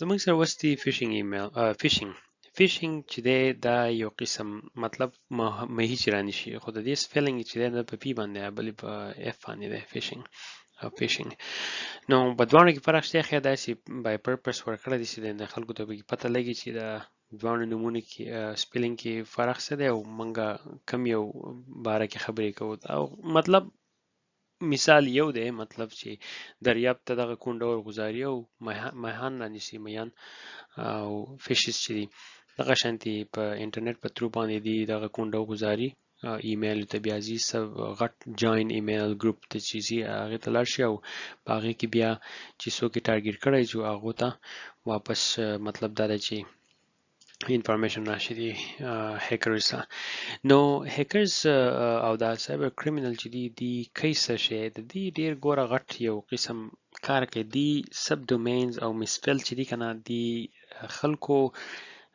زموږ سره اوس دی فیشنګ ایمیل فیشنګ چې دی دا یو قسم مطلب مهي چې رانیشي خو د دې سپیلنګ چې دی نه په پی باندې بلې په اف باندې دی فیشنګ او فیشنګ نو په دواړو کې فرق شته خو دا چې بای پرپس ورکړی دي چې د خلکو ته به پته لګي چې دا دواړو نمونه کې سپیلنګ کې فرق څه دی او مونږه کم یو باره کې خبرې کوو او مطلب مثال یو دی مطلب چې دریاب ته دغه کونډه ورغځاري او میهان رانیسي میان او فشز چې دي دغه شانتي په انټرنیټ په ترو باندې دي دغه کونډه وګزاري ایمیل ته بیا ځي سب غټ جوین ایمیل ګروپ ته چې زی هغه ته لاړ شي او هغه کې بیا چې څوک ټارګټ کړی جو هغه ته واپس مطلب دا دی چې انفارمیشن راشي دي هیکرز نو هیکرز او دا سایبر کریمینل چې دي کیس شي د دې ډیر ګوره غټ یو قسم کار کوي دي سب ډومینز او مسپل چې دي کنه دي خلکو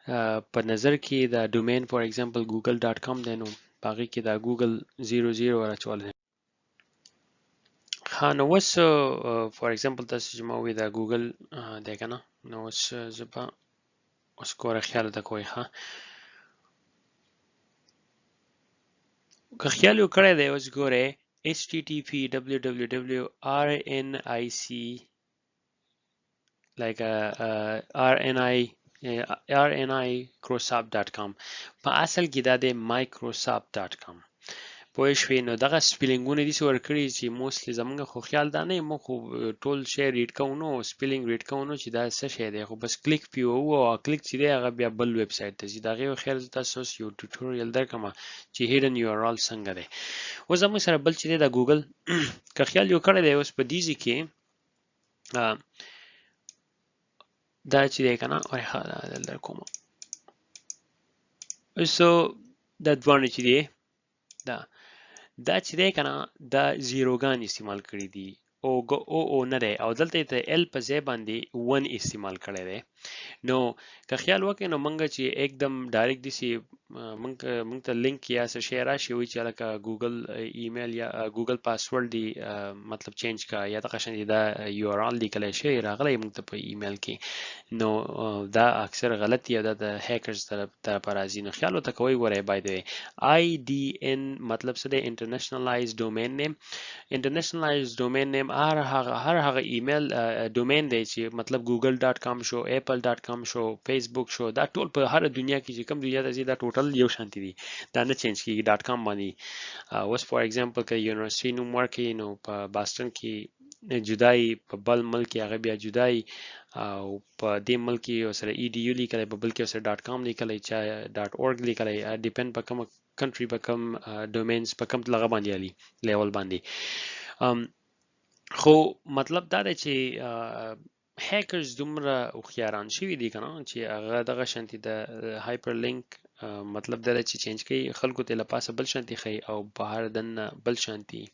په نظر کې دا ډومین فور ایگزامپل google.com دی نو باقي کې دا google 00 راچول دي ها نو وس فور ایگزامپل تاسو چې ما وی دا google دی کنه نو وس زبا اوس ګوره خیال ته کوی ها که خیال یو کړی دی اوس ګوره http www rnic like rnicrosoft.com په اصل کې دا د microsoft.com پوه شوې نو دغه سپیلنګونه دي چې ورکړي چې موستلی زمونږ خو خیال دا نه مو خو ټول شی ریډ کوو نو سپیلنګ ریډ کوو نو چې دا څه شی دی خو بس کلیک پیو او کلیک چې دی هغه بیا بل ویب سټ ته ځي دا غو خیر تاسو یو ټیوټوریال درکم چې هیډن یو ار ال څنګه دی اوس زموږ سره بل چې دی دا ګوګل که خیال یو کړی دی اوس په دې کې دا چې دی کنه او ښه دلته کوم اوس دا دوانه چې دی دا چې دی کنه دا زیروګان استعمال کړی دي او نه دی او دلته ته ال په ځای باندې 1 استعمال کړی دی نو که خیال وکړئ نو مونږ چې एकदम ډایرکټ دي سي مونږ ته لینک یا څه شی راشي وي چې لکه ګوګل ایمیل یا ګوګل پاسورډ دی مطلب چینج کا یا د قشن دا یو ار ال لیکل شي راغلی مونږ ته په ایمیل کې نو دا اکثر غلطي یا د هیکرز طرف راځي نو خیال وته کوي وره بای دی آی ډی ان مطلب څه دی انټرنیشنلایز ډومین نیم انټرنیشنلایز ډومین نیم هر هغه ایمیل ډومین دی چې مطلب google.com شو apple.com شو facebook شو دا ټول په هر دنیا کې چې کوم دنیا ته دا ټوټل یو شانتي دي دا نه چینج کیږي .com باندې اوس فور ایگزامپل کې یونیورسيټي نوم ورکې نو په باستون کې جدای په بل ملک هغه بیا جدای او په دې ملک یو سره edu لیکل په بل کې سره .com لیکل چا .org لیکل ډیپند په کوم کنټری په کوم ډومینز په کوم لغه باندې علي لیول باندې خو مطلب دا دی چې هیکرز دومره خوخياران شوي دي کنه چې هغه دغه شانتي د هایپر لینک مطلب دا چې چینج کوي خلکو ته لپاسه بل شانتي خي او بهر دنه بل شانتي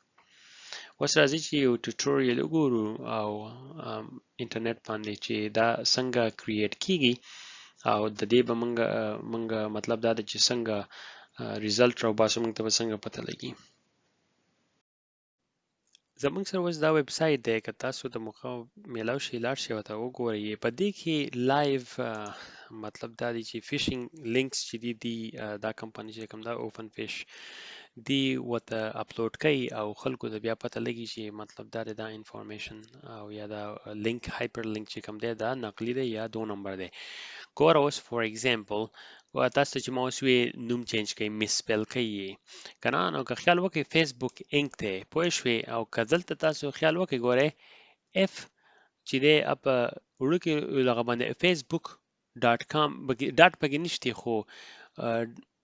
اوس راځي چې یو ټیوټوریال وګورو او انټرنیټ باندې چې دا څنګه کریټ کیږي او د دې به مونږ مطلب دا چې څنګه ریزلټ راو باسو مونږ ته څنګه پته لګي زمونږ سره اوس دا ویب سایټ دی که تاسو د موقع میلاو شي لاړ شئ ورته وګورئ په دې کې لایو مطلب دا دی چې فیشنګ لینکس چې دي دا کمپنی چې کوم دا اوپن فیش دی وته اپلوډ کوي او خلکو ته بیا پته لګي چې مطلب دا انفارمیشن او یا دا لینک هایپر لینک چې کوم دی دا نقلی دی یا 2 نمبر دی ګوره اوس فور ایگزامپل تاسو چې ما اوس وی نوم چینج کوي مسپل کوي کنه نو که خیال وکړئ فیسبوک انک ته پوه شوي او که دلته تاسو خیال وکړئ ګوره اف چې دی اپ ورکه لغه باندې facebook.com ډاټ پکې نشته خو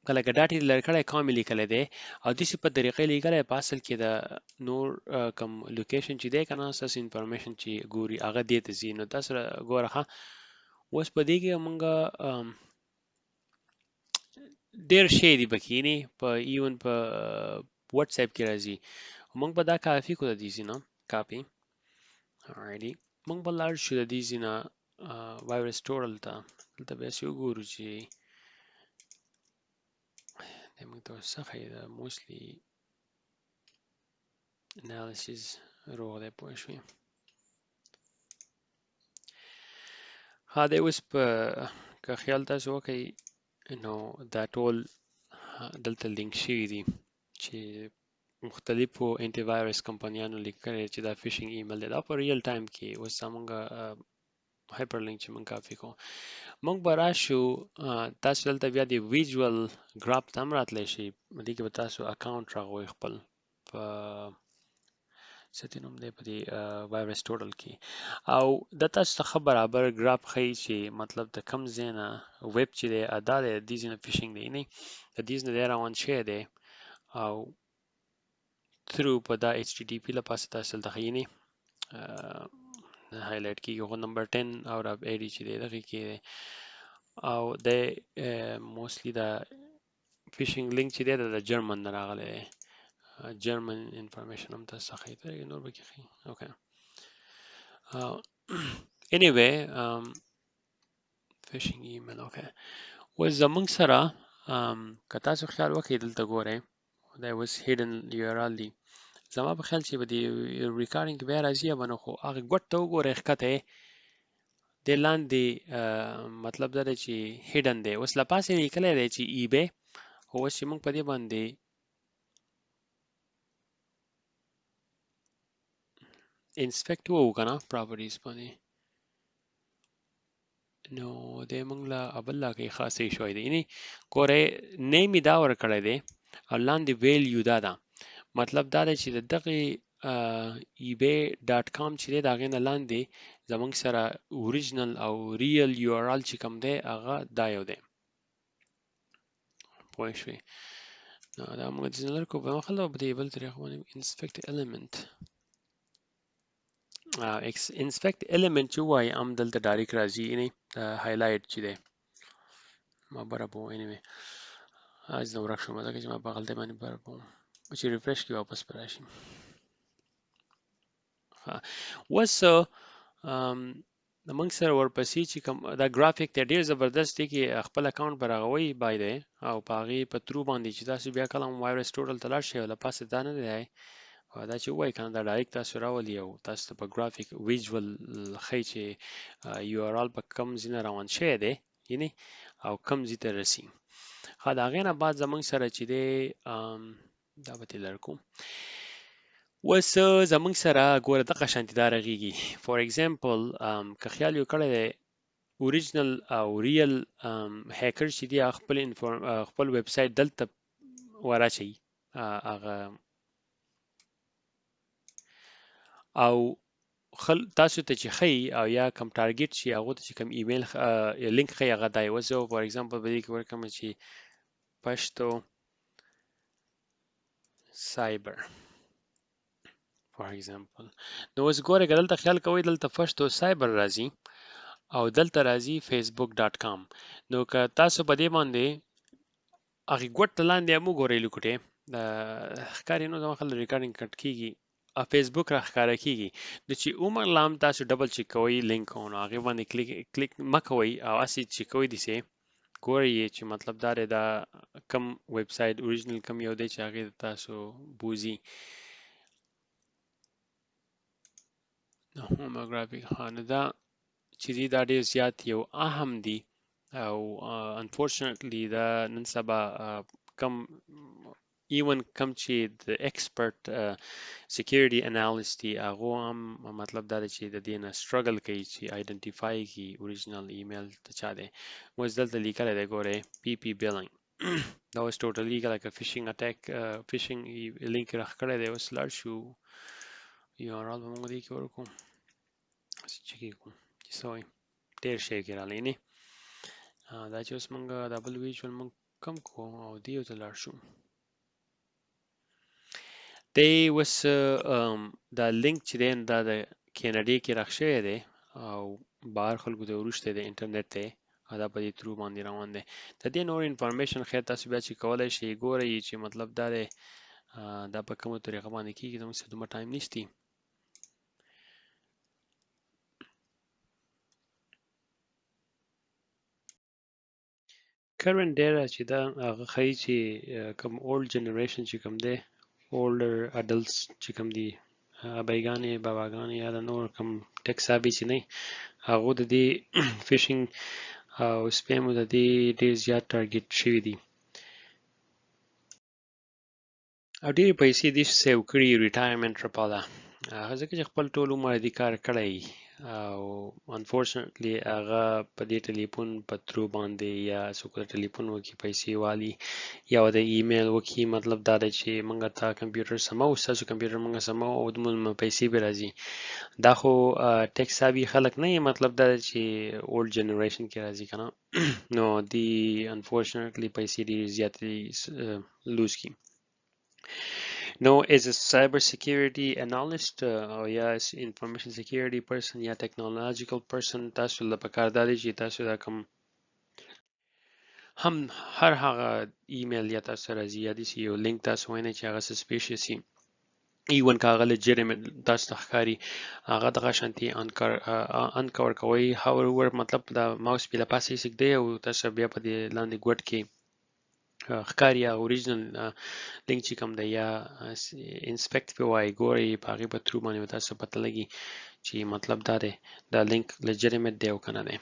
کله که ډاټ لړکړی کامل لیکل دی او د څه په طریقې لیکل په اصل کې دا نور کم لوکیشن چې دی کنه اساس انفارمیشن چې ګوري هغه دی ته زی نو تاسو ګوره اوس په دې کې مونږه ډیر شی دی بکینی په ایون په واتس اپ کې راځي مونږ به دا کافي کو د دې نه کاپی alrighty مونږ به لاړ شو د دې نه وایرس ټورل ته دلته به یو ګورو چې د موږ ته څه دا موستلی انالیسیس روغ دی پوه شوي ها دی اوس په که خیال تاسو وکړئ نو دا ټول دلته لینک شوي دي چې مختلفو انټي وایرس کمپنیانو لیکلي چې دا فیشنګ ایمیل دی دا په ریل ټایم کې اوس زمونږ هایپر لینک چې مونږ کافي کوو مونږ به راشو تاسو دلته بیا د ویژوال ګراف ته هم راتلی شي دې کې به تاسو اکاونټ راغوئ خپل په څه دې نوم دی په دې وایرس ټوټل کې او د تاسو څخه برابر ګراف ښیي چې مطلب د کم ځای نه ویب چې دی دا دی د دې ځای نه فیشنګ دی نه د دې ځای نه دی روان شوی دی او through په دا HTTP لپاسه تاسو دلته ښیي نه هایلایټ کیږي خو نمبر 10 out of 80 چې دی دغه کې دی او د موستلی دا فیشنګ لینک چې دی د جرمن نه راغلی دی جرمن انفارمیشن هم تاسو ښیي نور به کې ښیي اوکې anyway فیشنګ ایمیل اوکې اوس زمونږ سره که تاسو خیال وکړئ دلته ګورئ دا اوس هیډن URL دی زما په خیال چې به د ریکارډینګ بیا راځي یا به نه خو هغه ګوټ ته وګورئ ښکته د لاندې مطلب دا دی چې هیډن دی اوس له پاسه یې لیکلی دی چې ایبی خو اوس چې موږ په دې باندې انسپیکټ ووو که نه پراپرټیز باندې نو دی موږ له بل لا کې خاصې شوی دی یعنې ګورئ نیم یې دا ورکړی دی او لاندې ویلیو دا ده مطلب دا دی چې د دغې ebay.com چې دی د هغې نه لاندې زموږ سره اوریجنل او ریل URL چې کوم دی هغه دا یو دی پوه شوې نو دا موږ د ځینې لرکو په مخه په دې بل طریقه باندې انسپیکټ element انسپیکټ element چې وایي هم دلته ډایرکټ راځي یعنې هایلایټ چې دی ما برابر anyway از نو ورک شوم ځکه چې ما په غلطۍ باندې برابر چې ریفرش کې واپس پر راشي اوس موږ سره ورپسې چې کوم دا ګرافیک ته ډیر زبردست دی کې خپل اکاونټ براغوي بای دی او په هغې په ترو باندې چې تاسو بیا کله هم وایرس ټوټل ته لاړ شئ او له پاسه دا نه دی دا چې ووایي که نه دا ډایرکټ تاسو راولي او تاسو ته په ګرافیک ویژوال ښیي چې URL په کوم ځای نه روان شوی دی یعنې او کوم ځای ته رسي ښه د هغې نه بعد زموږ سره چې دی دا به ترې لرکو اوس زموږ سره ګوره دغه شانتې دا رغېږي فور ایگزامپل که خیال یو کړی دی اوریجنل او ریل هیکر چې دی خپل ویب سایټ دلته وراچوي هغه او تاسو ته چې ښیي او یا کم ټارګټ شي هغو ته چې کم ایمیل لینک ښیي هغه دا اوس زه فور ایگزامپل په دې کې ورکړم چې پشتو سایبر فور ایگزامپل نو اوس ګوره که دلته خیال کوئ دلته پشتو سایبر راځي او دلته راځي facebook.com نو که تاسو په دې باندې هغې ګوټ ته لاندې هم وګورئ لوکوټې ښکاري نو زما خیال ریکارډینګ کټ کېږي فیسبوک را ښکاره کېږي نو چې عموما هم تاسو ډبل چک کوئ لینک نو هغې باندې کلیک مه کوئ او هسې چې کوئ داسې ګورئ چې مطلب دا دی دا کم ویب سایټ اوریجنل کم یو دی چې هغې ته تاسو بوځي هوموګرافیک نو دا چې دی دا ډېر زیات یو اهم دی او unfortunately دا نن سبا کم ایون کم چې د ایکسپرټ سیکیورټي انالیست دي هغو هم مطلب دا دی چې د دې نه سټرګل کوي چې آیډنټیفای کړي اوریجنل ایمیل ته چا دی اوس دلته لیکلی دی ګورئ PP billing دا اوس ټوټلي لکه فیشنګ اټیک فیشنګ لینک راښکلی دی اوس لاړ شو URL به موږ دې کې ورکړو چک یې کړو چې څه وایي ډېر شی کې راغلی نه دا چې اوس موږ دا بل ویژوال موږ کم کړو او دې ته لاړ شو دی اوس دا لینک چې دی دا د کینیډا کې راښ شوی دی او بهر خلکو ته وروسته د انټرنیټ دی دا په دې ترو باندې روان دی د دې نور انفارمیشن خیر تاسو بیا چې کولی شئ ګورئ چې مطلب دا دی دا په کومه طریقه باندې کېږي زموږ سره دومره ټایم نشتی current data چې دا هغه ښیي چې کوم اولډ جنریشن چې کوم دی older adults چې کوم دي ابایګانې باباګانې یا د نور کوم ټیک سابي چې نه هغه د دې فیشنګ او سپیمو د دې ډیر زیات ټارګټ شوي دي او ډېرې پیسې دې سیو کړي ریټایرمنټ لپاره ځکه چې خپل ټول عمر دې کار کړی او انفورچونټلی هغه په دې ټلیفون په ترو باندې یا څوک د ټلیفون وکي پیسې والي یا د ایمیل وکي مطلب دا دی چې موږ ته کمپیوټر سمو ستاسو کمپیوټر موږ سمو او دومره پیسې به راځي دا خو ټیک سابي خلک نه مطلب دا دی چې اولډ جنریشن کې راځي کنه نو دی انفورچونټلی پیسې ډېرې زیاتې لوز کی No, as a cybersecurity analyst or yes, information security person یا technological person تاسو له پکار دی چې تاسو دا کوم هم هر هغه ایمیل یا تاسو راځي یا د یو لینک تاسو وینئ چې هغه سسپیشیس وي ایون که هغه legitimate تاسو ته ښکاري هغه دغه شانتي انکور کوئ however مطلب دا ماوس په لپاسې سګدي او تاسو بیا په دې لاندې ګوټ کې ښکاري یا اوریجنل لینک چې کوم دی یا انسپیکټ په وای ګوري په هغې په ترو باندې تاسو پته لګي چې مطلب دا دی دا لینک لیجیټیمیټ دی او که نه دی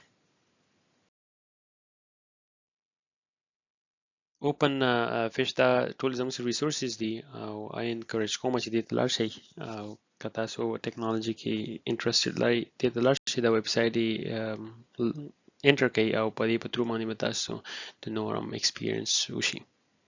اوپن فیش دا ټول زموږ ریسورسز دي او آی انکریج کوم چې دې ته لاړ شئ او که تاسو ټیکنالوژي کې انټرسټډ لرئ دې ته لاړ شئ دا ویب سایټ یې انټر کړئ او په دې په ترو باندې به تاسو د نور هم ایکسپیرینس وشي